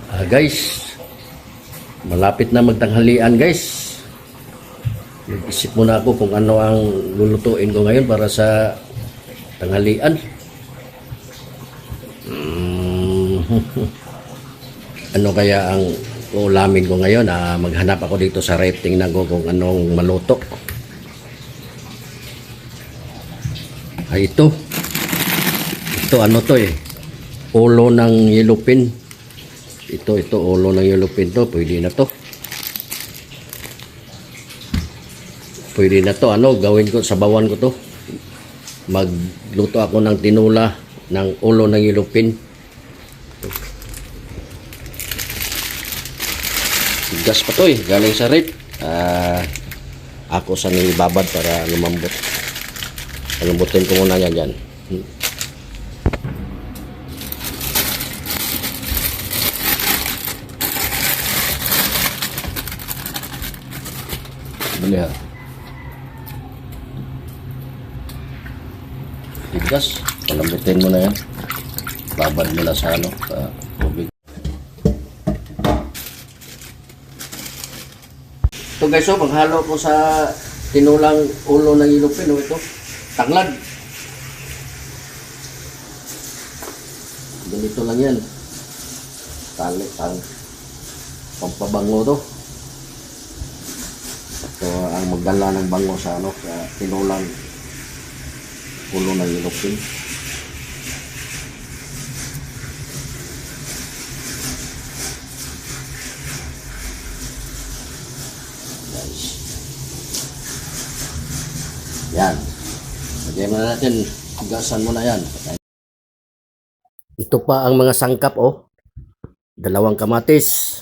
Guys, malapit na magtanghalian guys. Nag-isip muna ako kung ano ang lulutuin ko ngayon para sa tanghalian. Ano kaya ang ulamin ko ngayon? Maghanap ako dito sa ref, tingnan ko kung anong maluto. Ito ano to ulo ng yellowfin. Ito ulo ng yellowfin to. Pwede na to. Gawin ko, sabawan ko to. Magluto ako ng tinula ng ulo ng yellowfin. Gas pa to galing sa rep. Ako sa nilibabad para lumambot. Palambutin ko muna yan dyan. Bali ha. Tigas. Palambutin mo na yan. Babad mo na sa sa tubig. Ito guys, maghalo ko sa tinulang ulo ng yellowfin. Ito. Tanglad. Ganito lang yan. Pampabango to. Ito ang magdala ng bango sa sa tinulang ulo ng yellowfin. Guys. Yan. Lagyan na natin, gasan mo na yan. Ito pa ang mga sangkap dalawang kamatis.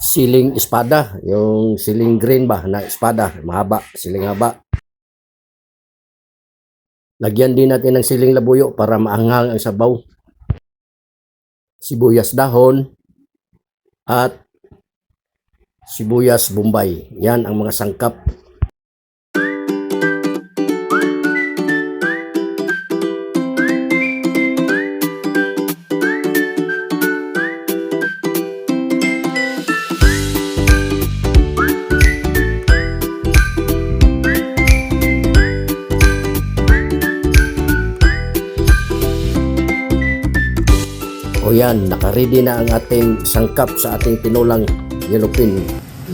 Siling espada, yung siling green ba na espada, mahaba, siling haba. Lagyan din natin ng siling labuyo para maanghang ang sabaw. Sibuyas dahon at sibuyas bombay. Yan ang mga sangkap. Yan, naka-ready na ang ating sangkap sa ating tinulang yellowfin.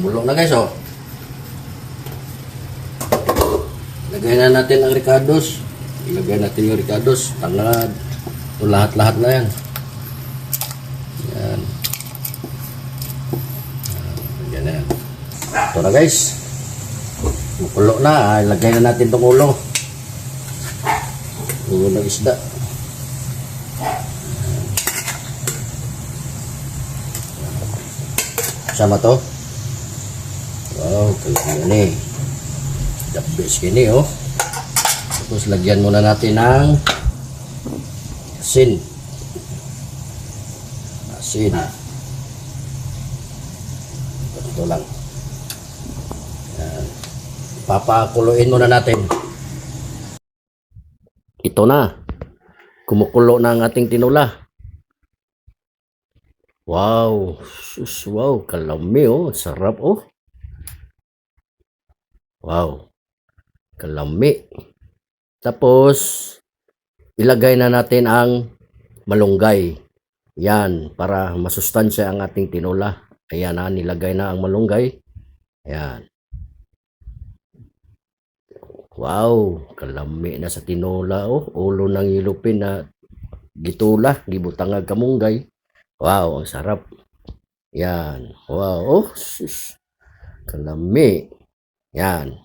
Bulok na guys Lagay na natin ang ricados. Ilagay natin yung ricados, tanglad. Ito lahat-lahat na yan. Yan. Yan na yan. Ito na guys. Mukulo na. Ilagay na natin itong ulo. Ulo ng isda. Sama to. Wow, kaya the best kini Tapos lagyan muna natin ng asin. Ito lang. Yan. Papakuluin muna natin. Ito na. Kumukulo na ang ating tinula. Wow, wow, kalami sarap Wow, kalami. Tapos ilagay na natin ang malunggay. Yan, para masustansya ang ating tinula. Ayan nilagay na ang malunggay. Ayan. Wow, kalami na sa tinula ulo ng yellowfin na gitula, gibutang kamunggay. Wow, ang sarap. Yan. Wow. Kalami. Yan.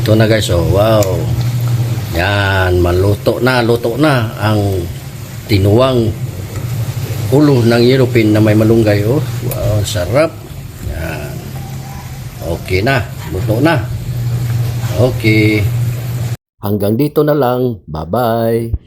Ito na guys. Wow. Yan. Luto na ang tinuwang ulo ng yellowfin na may malunggay. Wow, sarap. Yan. Okay na. Luto na. Okay. Hanggang dito na lang. Bye-bye.